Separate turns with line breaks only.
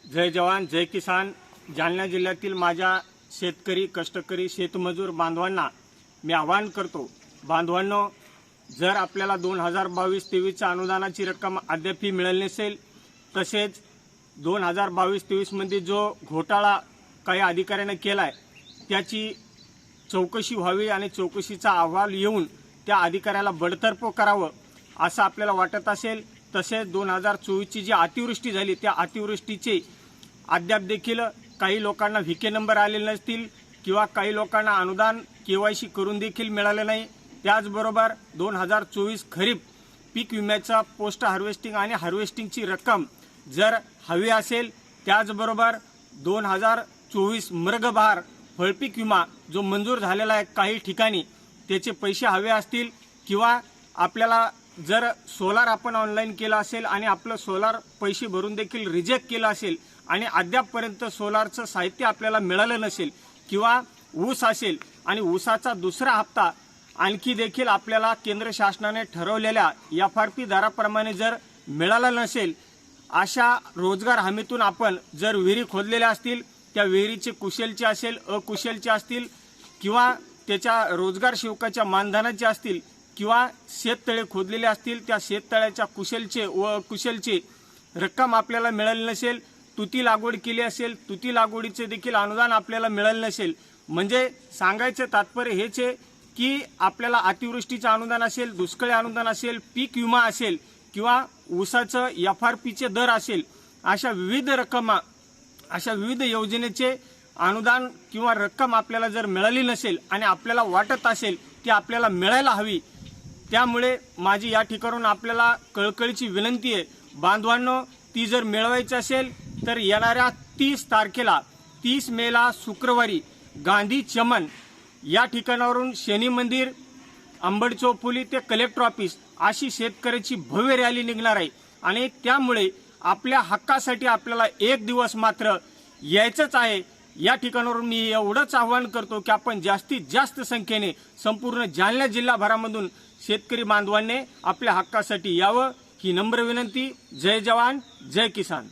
जय जवान जय किसान। जालना जिल्ह्यातील माझ्या शेतकरी कष्टकरी शेतमजूर बांधवांना मी आवाहन करतो, बांधवांनो, जर आपल्याला 2022-23च्या अनुदानाची रक्कम अद्याप मिळाली नसेल, तसेच 2022-23 मध्ये जो घोटाळा काही अधिकाऱ्यांनी केलाय त्याची चौकशी व्हावी आणि चौकशीचा अहवाल येऊन त्या अधिकाऱ्याला बडतर्फ करावं असं आपल्याला वाटत असेल, तसेच 2024ची जी अतिवृष्टी झाली त्या अतिवृष्टीचे अद्याप देखील काही लोकांना व्हीके नंबर आलेले नसतील किंवा काही लोकांना अनुदान केवायसी करून देखील मिळाले नाही। त्याचबरोबर 2024 खरीप पीक विम्याचा पोस्ट हार्वेस्टिंग आणि हार्वेस्टिंगची रक्कम जर हवी असेल, त्याचबरोबर 2024 मृगबहार फळपीक विमा जो मंजूर झालेला आहे काही ठिकाणी त्याचे पैसे हवे असतील, किंवा आपल्याला जर सोलार आपण ऑनलाईन केलं असेल आणि आपलं सोलार पैसे भरून देखील रिजेक्ट केलं असेल आणि अद्यापपर्यंत सोलारचं साहित्य आपल्याला मिळालं नसेल, किंवा ऊस असेल आणि ऊसाचा दुसरा हप्ता आणखी देखील आपल्याला केंद्र शासनाने ठरवलेल्या FRP दराप्रमाणे जर मिळाला नसेल, अशा रोजगार हमीतून आपण जर विहिरी खोदलेल्या असतील, त्या विहिरीचे कुशलचे असेल अकुशलचे असतील, किंवा त्याच्या रोजगार सेवकाच्या मानधनाचे असतील, किंवा शेततळे खोदलेले असतील त्या शेततळ्याच्या कुशलचे व अकुशलचे रक्कम आपल्याला मिळाली नसेल, तुती लागवड केली असेल तुती लागवडीचे देखील अनुदान आपल्याला मिळालं नसेल, म्हणजे सांगायचं तात्पर्य हेच आहे की आपल्याला अतिवृष्टीचं अनुदान असेल, दुष्काळी अनुदान असेल, पीक विमा असेल, किंवा ऊसाचं FRPचे दर असेल, अशा विविध योजनेचे अनुदान किंवा रक्कम आपल्याला जर मिळाली नसेल आणि आपल्याला वाटत असेल की आपल्याला मिळायला हवी, त्यामुळे माझी या ठिकाणून आपल्याला कळकळीची विनंती आहे, बांधवांनो, ती जर मिळवायची असेल तर येणाऱ्या 30 मेला शुक्रवारी गांधी चमन या ठिकाणावरून शनी मंदिर, अंबड चौफुली ते कलेक्टर ऑफिस अशी शेतकऱ्याची भव्य रॅली निघणार आहे आणि त्यामुळे आपल्या हक्कासाठी आपल्याला एक दिवस मात्र यायचंच आहे। या ठिकाणावरून मी एवढंच आवाहन करतो की आपण जास्तीत जास्त संख्येने संपूर्ण जालना जिल्हाभरामधून शेतकरी बांधवांनी आपल्या हक्कासाठी यावं, ही नम्र विनंती। जय जवान जय किसान।